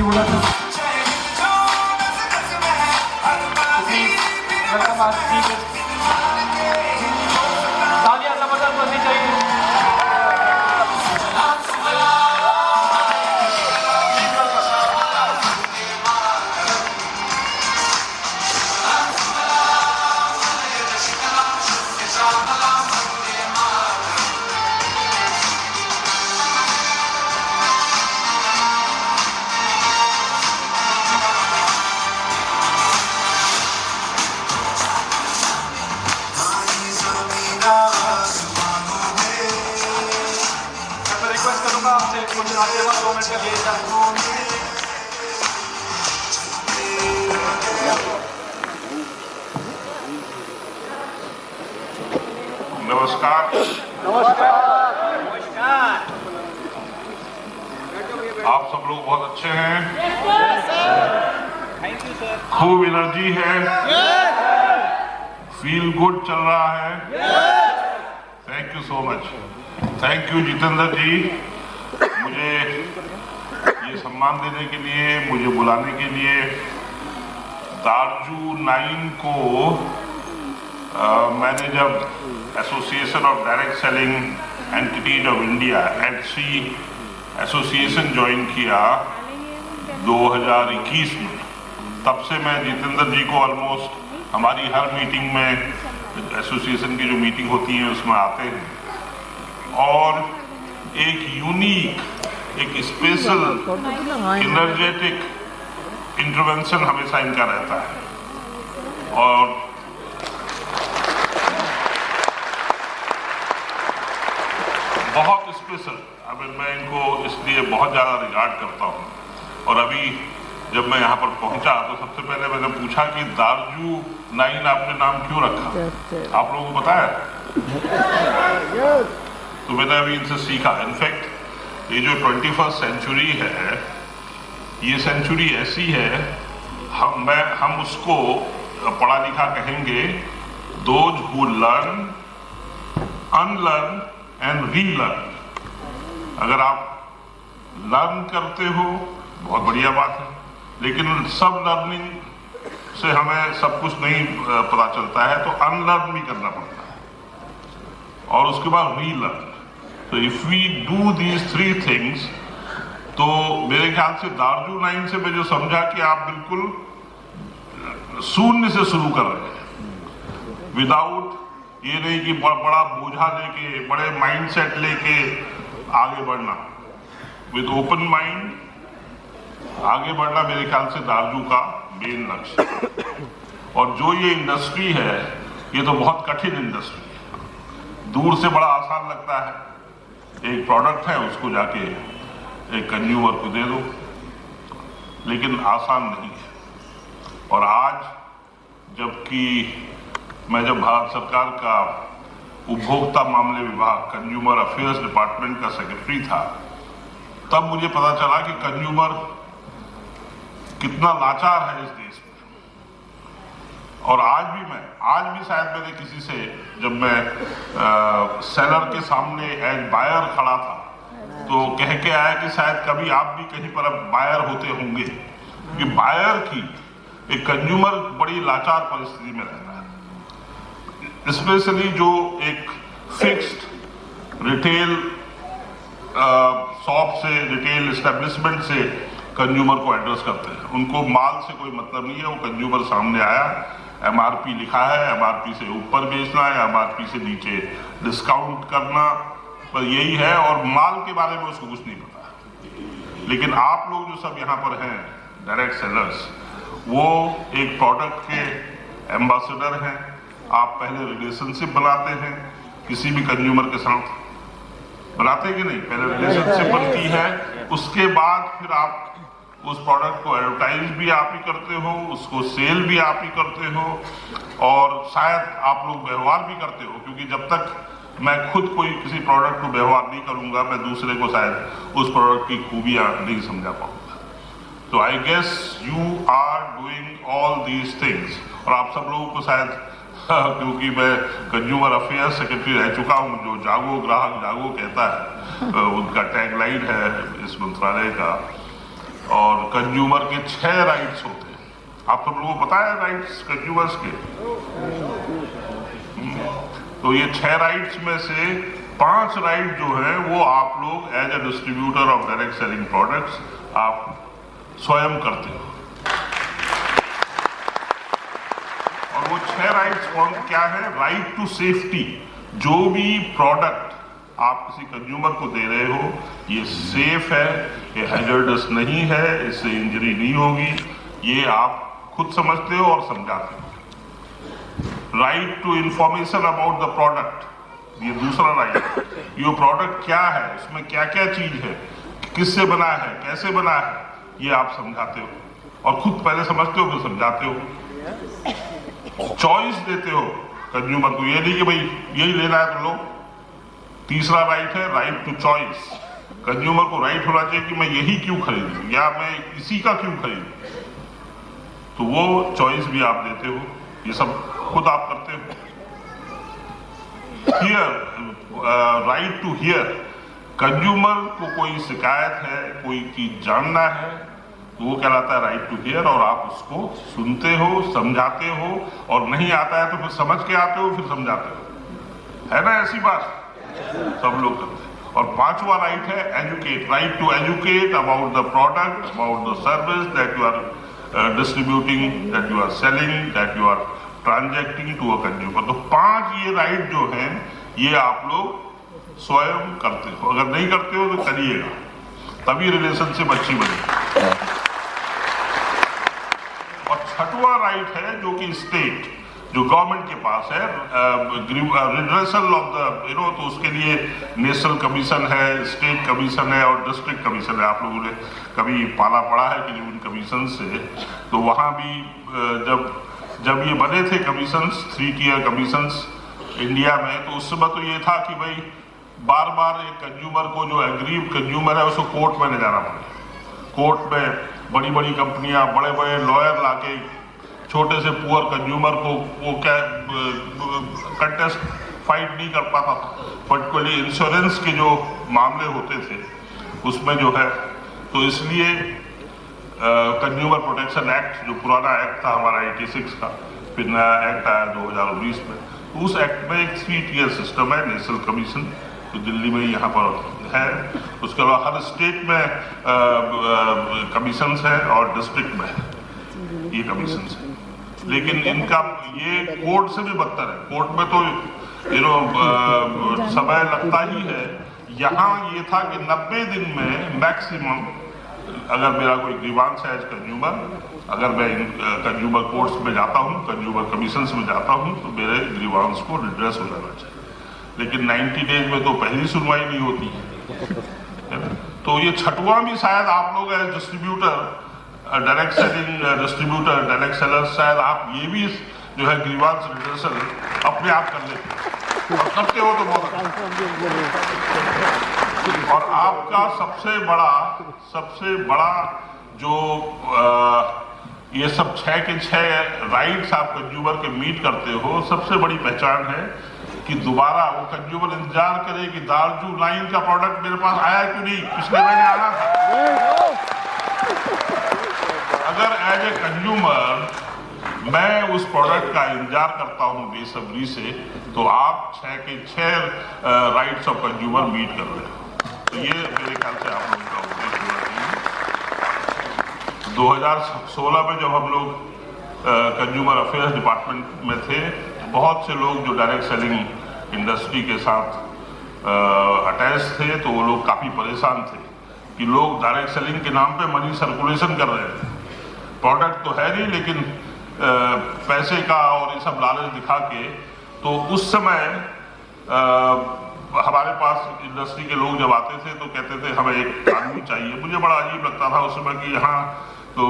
थोड़ा सा तालियां जबरदस्त बननी चाहिए। आपसे कुछ आशीर्वाद 2 मिनट का दिया जाए। नमस्कार। आप सब लोग बहुत अच्छे हैं। खूब एनर्जी है। फील गुड चल रहा है। Thank you so much. Thank you Jitendra ji, मुझे ये सम्मान देने के लिए, मुझे बुलाने के लिए। दारजू 9 को मैंने जब association of direct selling entities of India Etsy association join किया 2021 में, तब से मैं जितेंद्र जी को ऑलमोस्ट हमारी हर मीटिंग में, एसोसिएशन की जो मीटिंग होती है उसमें आते हैं, और एक यूनिक, एक स्पेशल एनर्जेटिक इंटरवेंशन हमेशा इनका रहता है। और बहुत स्पेशल, अब मैं इनको इसलिए बहुत ज़्यादा रिगार्ड करता हूँ। और अभी जब मैं यहाँ पर पहुँचा तो सबसे पहले मैंने पूछा कि दारजू 9 आपने नाम क्यों रखा, आप लोगों को पता है? तो मैंने अभी इनसे सीखा। इनफैक्ट ये जो 21st सेंचुरी है, ये सेंचुरी ऐसी है, हम उसको पढ़ा लिखा कहेंगे, those who learn, unlearn and relearn. अगर आप लर्न करते हो बहुत बढ़िया बात है, लेकिन सब लर्निंग से हमें सब कुछ नहीं पता चलता है, तो अनलर्न भी करना पड़ता है और उसके बाद रीलर्न। तो if we do these 3 things, तो मेरे ख्याल से दारजू 9 से मैं जो समझा कि आप बिल्कुल शून्य से शुरू कर रहे हैं, विदाउट ये नहीं कि बड़ा बोझा लेके, बड़े माइंडसेट लेके आगे बढ़ना। विद ओपन माइंड आगे बढ़ना मेरे ख्याल से दारजू का मेन लक्ष्य है। और जो ये इंडस्ट्री है, ये तो बहुत कठिन इंडस्ट्री है। दूर से बड़ा आसान लगता है, एक प्रोडक्ट है उसको जाके एक कंज्यूमर को दे दो, लेकिन आसान नहीं है। और आज जबकि मैं जब भारत सरकार का उपभोक्ता मामले विभाग, कंज्यूमर अफेयर्स डिपार्टमेंट का सेक्रेटरी था, तब मुझे पता चला कि कंज्यूमर कितना लाचार है इस देश में। और आज भी शायद मैंने किसी से, जब मैं सेलर के सामने एज बायर खड़ा था, तो कह के आया कि शायद कभी आप भी कहीं पर अब बायर होते होंगे, कि बायर की एक कंज्यूमर बड़ी लाचार परिस्थिति में रहता है। स्पेशली जो एक फिक्स्ड रिटेल शॉप से, रिटेल एस्टेब्लिशमेंट से कंज्यूमर को एड्रेस करते हैं, उनको माल से कोई मतलब नहीं है। वो कंज्यूमर सामने आया, MRP लिखा है, MRP से ऊपर बेचना है, MRP से नीचे डिस्काउंट करना, पर यही है, और माल के बारे में उसको कुछ नहीं पता। लेकिन आप लोग जो सब यहाँ पर हैं डायरेक्ट सेलर्स, वो एक प्रोडक्ट के एम्बेसडर हैं। आप पहले रिलेशनशिप बनाते हैं किसी भी कंज्यूमर के साथ, बनाते कि नहीं? पहले रिलेशनशिप बनती है, उसके बाद फिर आप उस प्रोडक्ट को एडवर्टाइज भी आप ही करते हो, उसको सेल भी आप ही करते हो, और शायद आप लोग व्यवहार भी करते हो, क्योंकि जब तक मैं खुद कोई किसी प्रोडक्ट को व्यवहार नहीं करूंगा, मैं दूसरे को शायद उस प्रोडक्ट की खूबियां नहीं समझा पाऊंगा। तो I guess you are doing all these things. और आप सब लोगों को शायद क्योंकि मैं कंज्यूमर अफेयर्स सेक्रेटरी रह चुका हूं, जो जागो ग्राहक जागो कहता है, उनका टैगलाइन है इस मंत्रालय का। और कंज्यूमर के 6 राइट्स होते हैं। आप सब लोगों को पता है राइट्स कंज्यूमर्स के? तो ये 6 राइट्स में से 5 राइट जो है वो आप लोग as a distributor of direct selling products आप स्वयं करते हो। और वो 6 राइट्स कौन क्या है? राइट टू सेफ्टी, जो भी प्रोडक्ट आप किसी कंज्यूमर को दे रहे हो ये सेफ है, ये हैजर्डस नहीं है, इससे इंजरी नहीं होगी, ये आप खुद समझते हो और समझाते हो। Right to information about the product, ये दूसरा राइट। ये प्रोडक्ट क्या है, इसमें क्या क्या चीज है, किससे बना है, कैसे बना है, ये आप समझाते हो और खुद पहले समझते हो फिर समझाते हो। चॉइस देते हो कंज्यूमर को, ये नहीं कि भाई यही लेना है तो लो। तीसरा राइट है राइट टू चॉइस। कंज्यूमर को राइट होना चाहिए कि मैं यही क्यों खरीदूं या मैं इसी का क्यों खरीदूं, तो वो चॉइस भी आप देते हो, ये सब खुद आप करते हो। Hear, right to hear, consumer को कोई शिकायत है, कोई चीज जानना है तो वो कहलाता है राइट टू हियर, और आप उसको सुनते हो, समझाते हो, और नहीं आता है तो फिर समझ के आते हो, फिर समझाते हो। है ना ऐसी बात? सब लोग करते हैं। और 5वां राइट है educate, right to educate about the product, about the service that you are distributing, that you are selling, that you are transacting to a consumer. तो 5 ये राइट जो हैं ये आप लोग स्वयं करते हो। अगर नहीं करते हो तो करिएगा, तभी रिलेशनशिप अच्छी बनेगी। और 6वां राइट है जो कि स्टेट, जो गवर्नमेंट के पास है, रिड्रेसल ऑफ द तो उसके लिए नेशनल कमीशन है, स्टेट कमीशन है और डिस्ट्रिक्ट कमीशन है। आप लोगों ने कभी पाला पड़ा है कि उन कमीशन से, तो वहाँ भी जब ये बने थे कमीशंस, 3 टियर कमीशंस इंडिया में, तो उस समय तो ये था कि भाई बार बार एक कंज्यूमर को, जो एग्रीव कंज्यूमर है, उसको कोर्ट में ले जाना पड़े। कोर्ट में बड़ी बड़ी कंपनियां, बड़े बड़े लॉयर लाके छोटे से पुअर कंज्यूमर को वो क्या कंटेस्ट फाइट नहीं कर पाता था। पर्टिकुलरली इंश्योरेंस के जो मामले होते थे उसमें जो है, तो इसलिए कंज्यूमर प्रोटेक्शन एक्ट, जो पुराना एक्ट था हमारा 86 का, फिर नया एक्ट आया 2019 में, तो उस एक्ट में एक 3 टियर सिस्टम है, नेशनल कमीशन तो दिल्ली में यहाँ पर है, उसके अलावा हर स्टेट में कमीशंस है और डिस्ट्रिक्ट में ये कमीशंस है। लेकिन इनका ये कोर्ट से भी बदतर है, कोर्ट में तो समय लगता ही है। यहाँ ये था कि 90 दिन में मैक्सिमम, अगर मेरा कोई ग्रीवांस है एज कंज्यूमर, अगर मैं कंज्यूमर कोर्ट्स में जाता हूँ, कंज्यूमर कमीशंस में जाता हूँ, तो मेरे ग्रीवांस को रिड्रेस हो जाना चाहिए। लेकिन 90 डेज में तो पहली सुनवाई नहीं होती है। तो ये 6वां भी शायद आप लोग as distributor, direct selling distributor, direct seller, शायद आप ये भी जो है ग्रीवांस रिड्रेसल अपने आप कर लेते हो, और करते हो तो बहुत अच्छा। और आपका सबसे बड़ा जो ये सब 6 के 6 राइट्स आप कंज्यूमर के मीट करते हो, सबसे बड़ी पहचान है कि दोबारा वो कंज्यूमर इंतजार करे कि दारजू लाइन का प्रोडक्ट मेरे पास आया क्यों नहीं, पिछले महीने आना था। अगर एज ए कंज्यूमर मैं उस प्रोडक्ट का इंतजार करता हूं बेसब्री से, तो आप 6 के 6 राइट्स ऑफ कंज्यूमर मीट कर रहे हो। तो ये मेरे ख्याल से आप लोगों का उद्देश्य होना चाहिए। 2016 में जब हम लोग कंज्यूमर अफेयर्स डिपार्टमेंट में थे, बहुत से लोग जो डायरेक्ट सेलिंग इंडस्ट्री के साथ अटैच थे, तो वो लोग काफ़ी परेशान थे कि लोग डायरेक्ट सेलिंग के नाम पे मनी सर्कुलेशन कर रहे थे। प्रोडक्ट तो है नहीं, लेकिन पैसे का और ये सब लालच दिखा के, तो उस समय हमारे पास इंडस्ट्री के लोग जब आते थे तो कहते थे हमें एक आदमी चाहिए। मुझे बड़ा अजीब लगता था उस समय कि यहाँ तो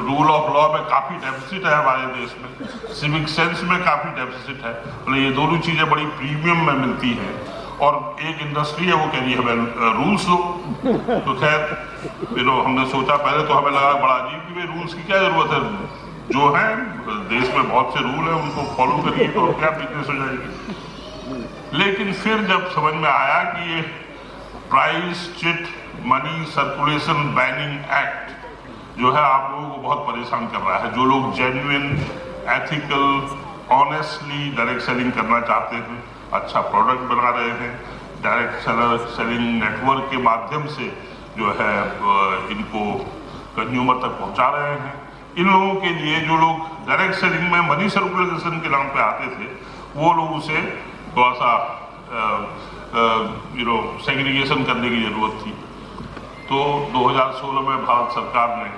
रूल ऑफ लॉ में काफ़ी डेफिसिट है हमारे देश में, सिविक सेंस में काफ़ी डेफिसिट है। तो ये दोनों चीज़ें बड़ी प्रीमियम में मिलती हैं, और एक इंडस्ट्री है वो कह रही है हमें रूल्स दो। तो खैर हमने सोचा, पहले तो हमें लगा बड़ा अजीब कि भाई रूल्स की क्या जरूरत है, जो है देश में बहुत से रूल है उनको फॉलो करिए तो क्या बिजनेस हो जाएगी। लेकिन फिर जब समझ में आया कि ये price chit money circulation banning act जो है आप लोगों को बहुत परेशान कर रहा है। जो लोग genuine, ethical, honestly direct selling करना चाहते हैं, अच्छा प्रोडक्ट बना रहे हैं, डायरेक्ट सेलिंग नेटवर्क के माध्यम से जो है इनको कंज्यूमर तक पहुंचा रहे हैं, इन लोगों के लिए जो लोग डायरेक्ट सेलिंग में मनी सर्कुलेशन के नाम पे आते थे, वो लोगों से थोड़ा सा सेग्रीगेशन करने की जरूरत थी। तो 2016 में भारत सरकार ने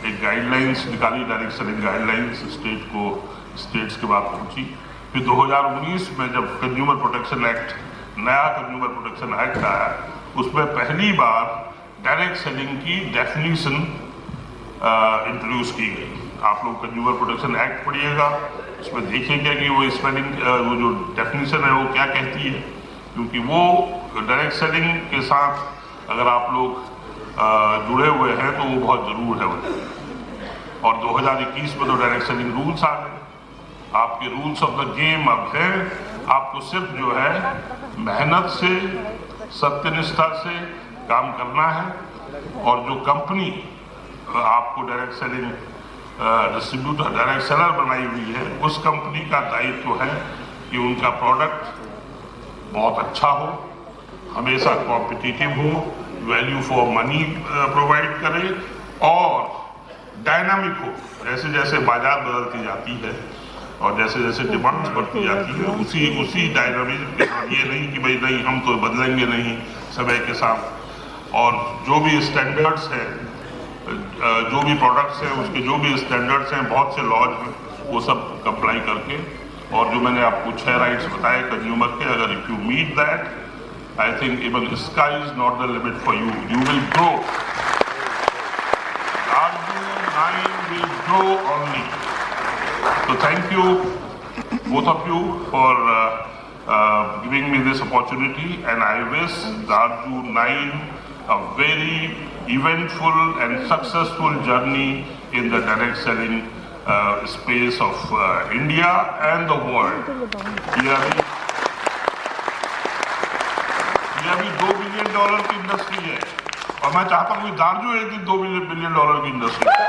एक गाइडलाइंस निकाली, डायरेक्ट सेलिंग गाइडलाइंस स्टेट्स के बाद पहुंची। फिर 2019 में जब कंज्यूमर प्रोटेक्शन एक्ट, नया कंज्यूमर प्रोटेक्शन एक्ट आया, उसमें पहली बार डायरेक्ट सेलिंग की डेफिनेशन इंट्रोड्यूस की गई। आप लोग कंज्यूमर प्रोटेक्शन एक्ट पढ़िएगा, उसमें देखिएगा कि वो स्पेलिंग, वो जो डेफिनेशन है वो क्या कहती है, क्योंकि वो डायरेक्ट सेलिंग के साथ अगर आप लोग जुड़े हुए हैं तो वो बहुत ज़रूर है वो। और 2021 में तो डायरेक्ट सेलिंग रूल्स आ गए। आपके रूल्स ऑफ द गेम अब है, आपको सिर्फ जो है मेहनत से, सत्यनिष्ठा से काम करना है, और जो कंपनी आपको direct selling distributor, direct seller बनाई हुई है, उस कंपनी का दायित्व है कि उनका प्रोडक्ट बहुत अच्छा हो, हमेशा कॉम्पिटिटिव हो, वैल्यू फॉर मनी प्रोवाइड करे और डायनामिक हो। जैसे जैसे बाजार बदलती जाती है और जैसे जैसे डिमांड्स बढ़ती जाती है, उसी डायनामिज्म के साथ, ये नहीं कि भाई नहीं हम तो बदलेंगे नहीं समय के साथ। और जो भी स्टैंडर्ड्स हैं, जो भी प्रोडक्ट्स हैं, उसके जो भी स्टैंडर्ड्स हैं, बहुत से लॉज हैं, वो सब कंप्लाई करके, और जो मैंने आपको 6 राइट्स बताए कंज्यूमर के, अगर if you meet that, I think even sky is not the limit for you, you will grow. Darju 9 will grow only. So thank you both of you for giving me this opportunity, and I wish Darju 9 a very eventful and successful journey in the direct selling space of India and the world. ये अभी $2 billion की industry है, और मैं चाहता हूँ कि दार्जू एक दिन $2 बिलियन की इंडस्ट्री है।